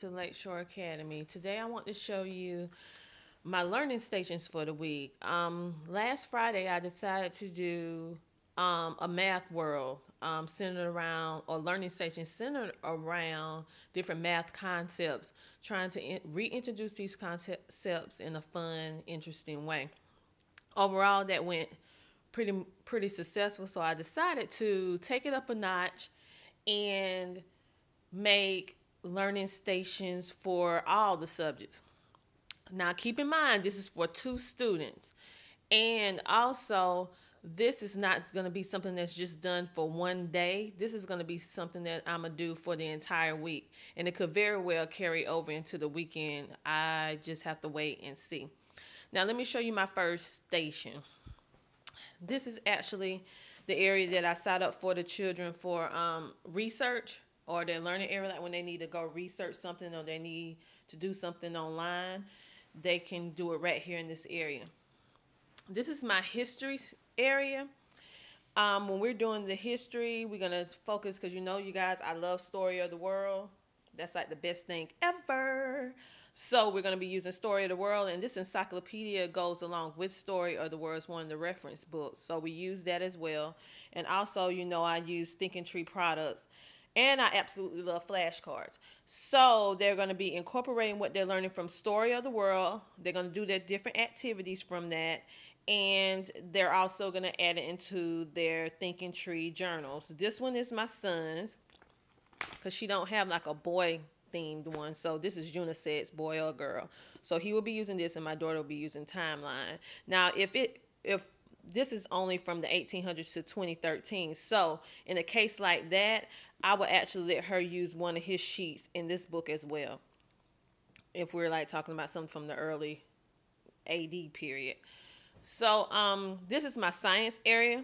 To Lakeshore Academy. Today I want to show you my learning stations for the week. Last Friday I decided to do a math world centered around, or learning station centered around different math concepts, trying to reintroduce these concepts in a fun, interesting way. Overall, that went pretty successful, so I decided to take it up a notch and make learning stations for all the subjects. Now, keep in mind, this is for 2 students. And also, this is not going to be something that's just done for one day. This is going to be something that I'm going to do for the entire week. And it could very well carry over into the weekend. I just have to wait and see. Now, let me show you my first station. This is actually the area that I set up for the children for research, or their learning area, like when they need to go research something or they need to do something online, they can do it right here in this area. This is my history area. When we're doing the history, we're going to focus, because you guys, I love Story of the World. That's like the best thing ever. So we're going to be using Story of the World, and this encyclopedia goes along with Story of the World. It's one of the reference books, so we use that as well. And also, I use Thinking Tree products. And I absolutely love flashcards. So they're going to be incorporating what they're learning from Story of the World. They're going to do their different activities from that. And they're also going to add it into their Thinking Tree journals. This one is my son's, because she don't have like a boy themed one. So this is unisex, boy or girl. So he will be using this, and my daughter will be using Timeline. Now, if this is only from the 1800s to 2013. So in a case like that, I would actually let her use one of his sheets in this book as well, if we're like talking about something from the early AD period. So this is my science area.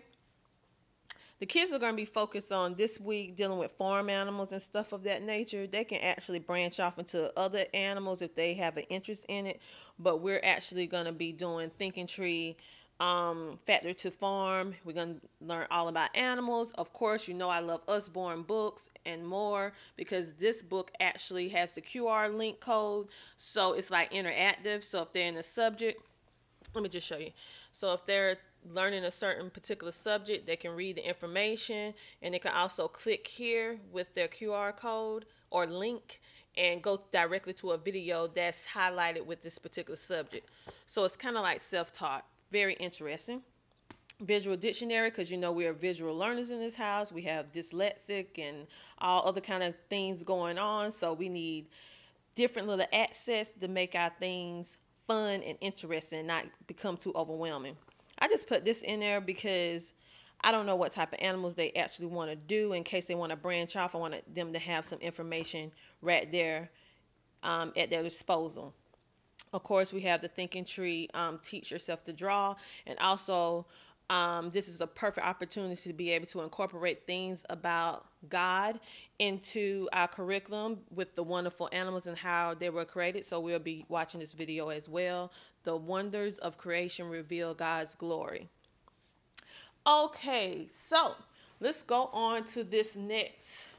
The kids are going to be focused on this week dealing with farm animals and stuff of that nature. They can actually branch off into other animals if they have an interest in it, but we're actually going to be doing Thinking Tree, Factory to Farm. We're going to learn all about animals. Of course, I love Usborne books and more, because this book actually has the QR link code, so it's like interactive. So if they're in the subject, let me just show you. So if they're learning a certain particular subject, they can read the information, and they can also click here with their QR code or link and go directly to a video that's highlighted with this particular subject. So it's kind of like self-taught. Very interesting. Visual dictionary, because we are visual learners in this house. We have dyslexic and all other kind of things going on. So we need different little access to make our things fun and interesting and not become too overwhelming. I just put this in there because I don't know what type of animals they actually want to do. In case they want to branch off, I want them to have some information right there at their disposal. Of course, we have the Thinking Tree, Teach Yourself to Draw. And also, this is a perfect opportunity to be able to incorporate things about God into our curriculum with the wonderful animals and how they were created. So we'll be watching this video as well. The wonders of creation reveal God's glory. Okay, so let's go on to this next.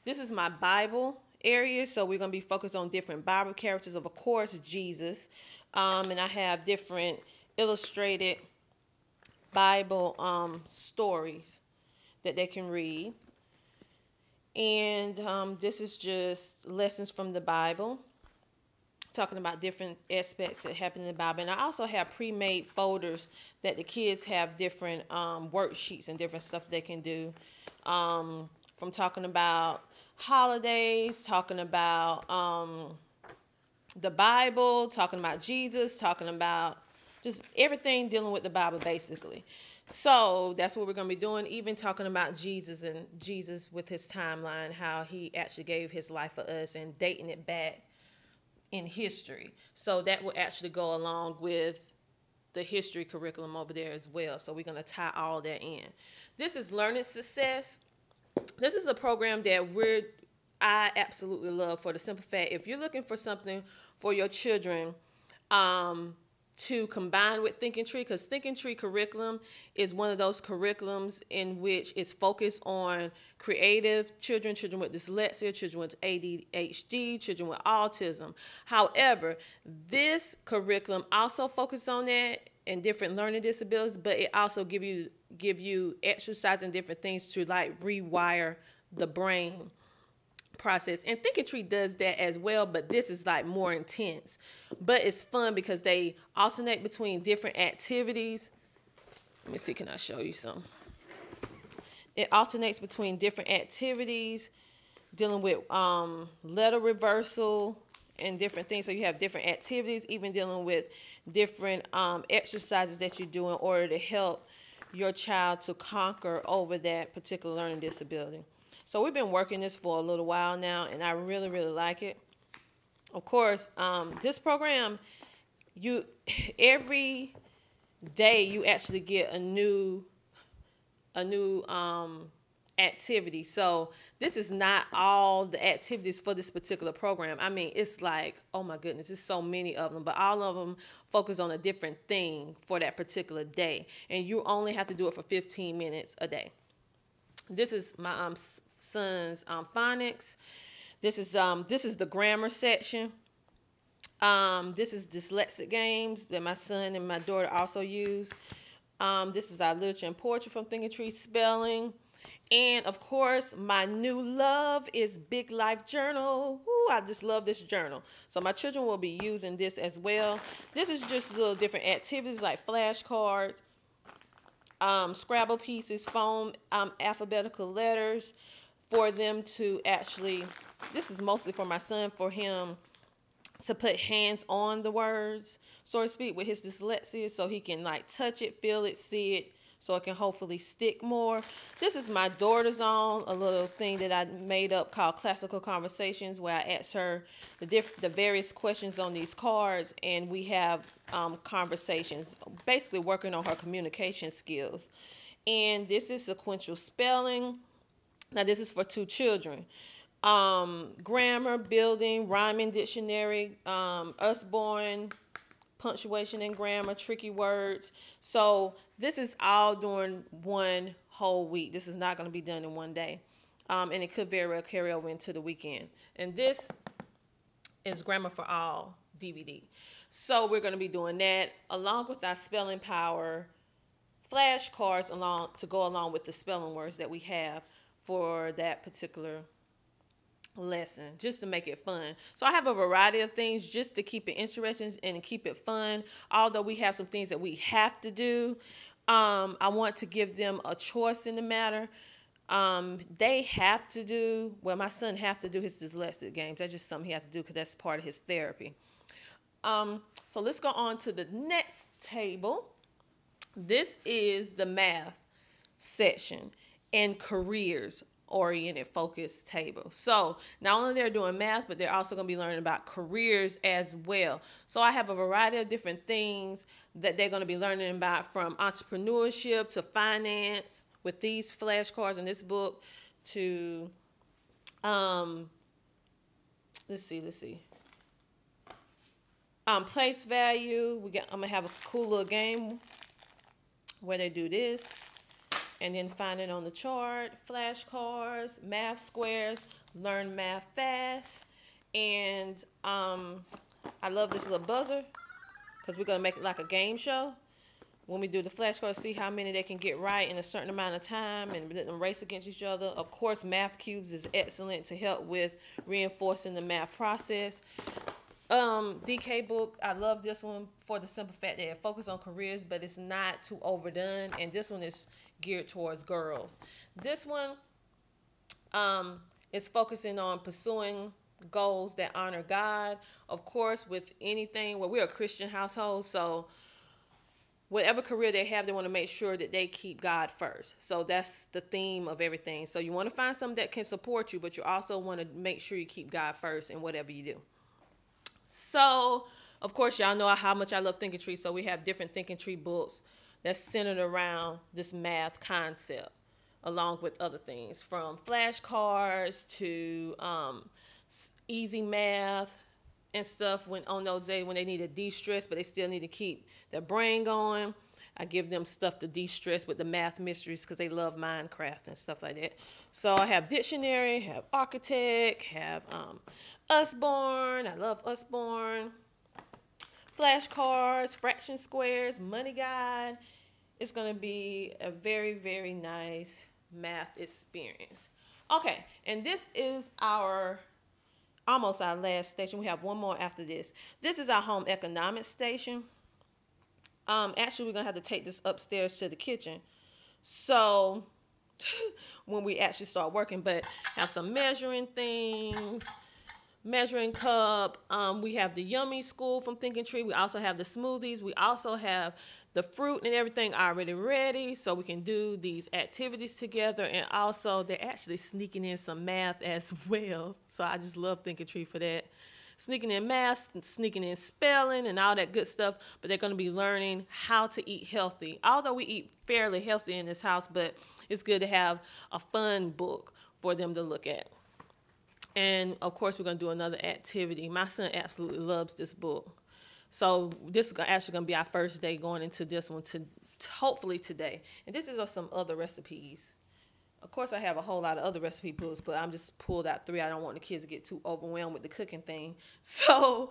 This is my Bible area, so we're going to be focused on different Bible characters, of course, Jesus, and I have different illustrated Bible stories that they can read, and this is just lessons from the Bible, talking about different aspects that happen in the Bible. And I also have pre-made folders that the kids have different worksheets and different stuff they can do, from talking about holidays, talking about the Bible, talking about Jesus, talking about just everything dealing with the Bible, basically. So that's what we're going to be doing, even talking about Jesus and Jesus with his timeline, how he actually gave his life for us, and dating it back in history. So that will actually go along with the history curriculum over there as well. So we're going to tie all that in. This is Learning Success. This is a program that I absolutely love, for the simple fact, if you're looking for something for your children to combine with Thinking Tree, because Thinking Tree curriculum is one of those curriculums in which it's focused on creative children, children with dyslexia, children with ADHD, children with autism. However, this curriculum also focuses on that and different learning disabilities, but it also give you exercise and different things to like rewire the brain process. And Thinking Tree does that as well, but this is like more intense. But it's fun because they alternate between different activities. Let me see, can I show you some? It alternates between different activities, dealing with letter reversal and different things. So you have different activities, even dealing with different exercises that you do in order to help your child to conquer over that particular learning disability. So we've been working this for a little while now, and I really, really like it. Of course, this program, every day you actually get a new activity. So this is not all the activities for this particular program. I mean, it's like, oh my goodness, there's so many of them, but all of them focus on a different thing for that particular day, and you only have to do it for 15 minutes a day. This is my son's phonics. This is the grammar section. This is dyslexic games that my son and my daughter also use. This is our literature and poetry from Thinking Tree, spelling. And of course, my new love is Big Life Journal. Ooh, I just love this journal. So my children will be using this as well. This is just little different activities like flashcards, Scrabble pieces, foam alphabetical letters for them to actually, this is mostly for my son, for him to put hands on the words, so to speak, with his dyslexia, so he can like touch it, feel it, see it, so it can hopefully stick more. This is my daughter's own, a little thing that I made up called Classical Conversations, where I ask her the various questions on these cards, and we have conversations, basically working on her communication skills. And this is sequential spelling. Now this is for 2 children. Grammar, building, rhyming dictionary, Usborne, punctuation and grammar, tricky words. So this is all during one whole week. This is not going to be done in one day. And it could very well carry over into the weekend. And this is Grammar for All DVD. So we're going to be doing that along with our spelling power flashcards to go along with the spelling words that we have for that particular lesson, just to make it fun. So I have a variety of things just to keep it interesting and keep it fun. Although we have some things that we have to do, I want to give them a choice in the matter. They have to do, well, my son have to do his dyslexic games. That's just something he has to do because that's part of his therapy. So let's go on to the next table. This is the math section and careers oriented focus table. So not only they're doing math, but they're also going to be learning about careers as well. So I have a variety of different things that they're going to be learning about, from entrepreneurship to finance with these flashcards in this book, to let's see place value. I'm gonna have a cool little game where they do this and then find it on the chart, flashcards, math squares, learn math fast. And I love this little buzzer because we're going to make it like a game show. When we do the flashcards, see how many they can get right in a certain amount of time and let them race against each other. Of course, Math Cubes is excellent to help with reinforcing the math process. DK book, I love this one for the simple fact that it focuses on careers, but it's not too overdone. And this one is geared towards girls. This one is focusing on pursuing goals that honor God. Of course, with anything, well, we're a Christian household, so whatever career they have, they want to make sure that they keep God first. So that's the theme of everything. So you want to find something that can support you, but you also want to make sure you keep God first in whatever you do. So, of course, y'all know how much I love Thinking Tree. So we have different Thinking Tree books that's centered around this math concept, along with other things, from flashcards to easy math and stuff when on those days when they need to de-stress, but they still need to keep their brain going. I give them stuff to de-stress with the math mysteries because they love Minecraft and stuff like that. So I have dictionary, have architect, have Usborne. I love Usborne. Flashcards, fraction squares, money guide. It's going to be a very, very nice math experience. Okay, and this is almost our last station. We have one more after this. This is our home economics station. Actually, we're going to have to take this upstairs to the kitchen. So when we actually start working, but have some measuring things, measuring cup. We have the Yummy School from Thinking Tree. We also have the smoothies. We also have the fruit and everything already ready, so we can do these activities together. And also, they're actually sneaking in some math as well. So I just love Thinking Tree for that. Sneaking in math, sneaking in spelling, and all that good stuff. But they're going to be learning how to eat healthy. Although we eat fairly healthy in this house, but it's good to have a fun book for them to look at. And, of course, we're going to do another activity. My son absolutely loves this book. So this is actually going to be our first day going into this one, hopefully today. And this is some other recipes. Of course, I have a whole lot of other recipe books, but I'm just pulled out 3. I don't want the kids to get too overwhelmed with the cooking thing. So,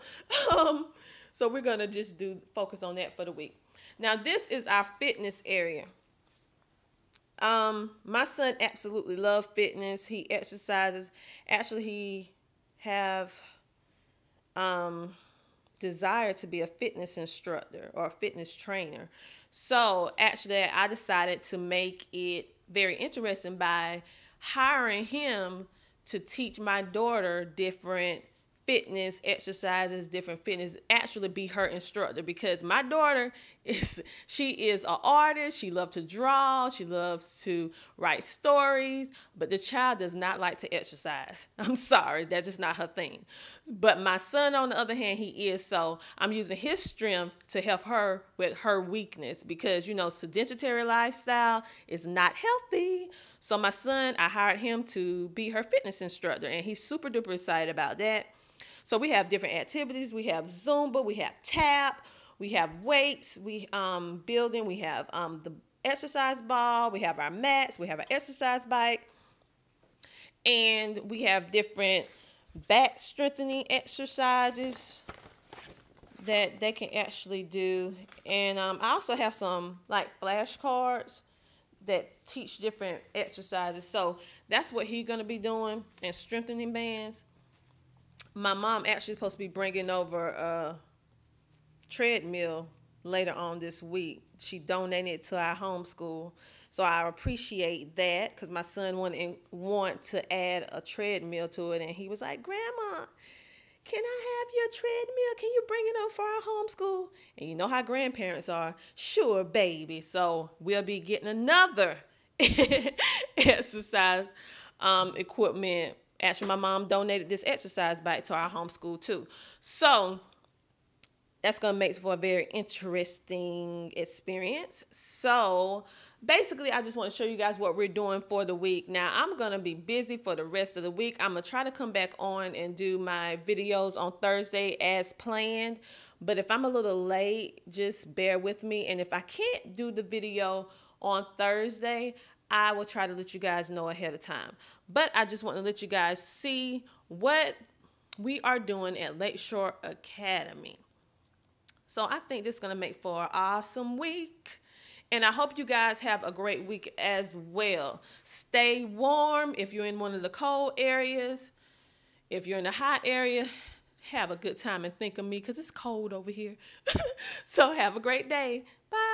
so we're going to just focus on that for the week. Now, this is our fitness area. My son absolutely loves fitness. He exercises. Actually, he have desire to be a fitness instructor or a fitness trainer. So actually, I decided to make it very interesting by hiring him to teach my daughter different fitness exercises, different fitness, actually be her instructor, because my daughter she is an artist. She loves to draw. She loves to write stories, but the child does not like to exercise. I'm sorry, that's just not her thing. But my son, on the other hand, he is. So I'm using his strength to help her with her weakness, because, you know, sedentary lifestyle is not healthy. So my son, I hired him to be her fitness instructor, and he's super duper excited about that. So we have different activities. We have Zumba, we have tap, we have weights, we building, we have the exercise ball, we have our mats, we have our exercise bike, and we have different back strengthening exercises that they can actually do. And I also have some like flashcards that teach different exercises. So that's what he's going to be doing, and strengthening bands. My mom actually supposed to be bringing over a treadmill later on this week. She donated it to our homeschool. So I appreciate that, because my son want to add a treadmill to it. And he was like, Grandma, can I have your treadmill? Can you bring it over for our homeschool? And you know how grandparents are. Sure, baby. So we'll be getting another exercise equipment. Actually, my mom donated this exercise bike to our homeschool too. So that's going to make for a very interesting experience. So basically, I just want to show you guys what we're doing for the week. Now, I'm going to be busy for the rest of the week. I'm going to try to come back on and do my videos on Thursday as planned. But if I'm a little late, just bear with me. And if I can't do the video on Thursday, I will try to let you guys know ahead of time. But I just want to let you guys see what we are doing at Lakeshore Academy. So I think this is going to make for an awesome week. And I hope you guys have a great week as well. Stay warm if you're in one of the cold areas. If you're in the hot area, have a good time and think of me, because it's cold over here. So have a great day. Bye.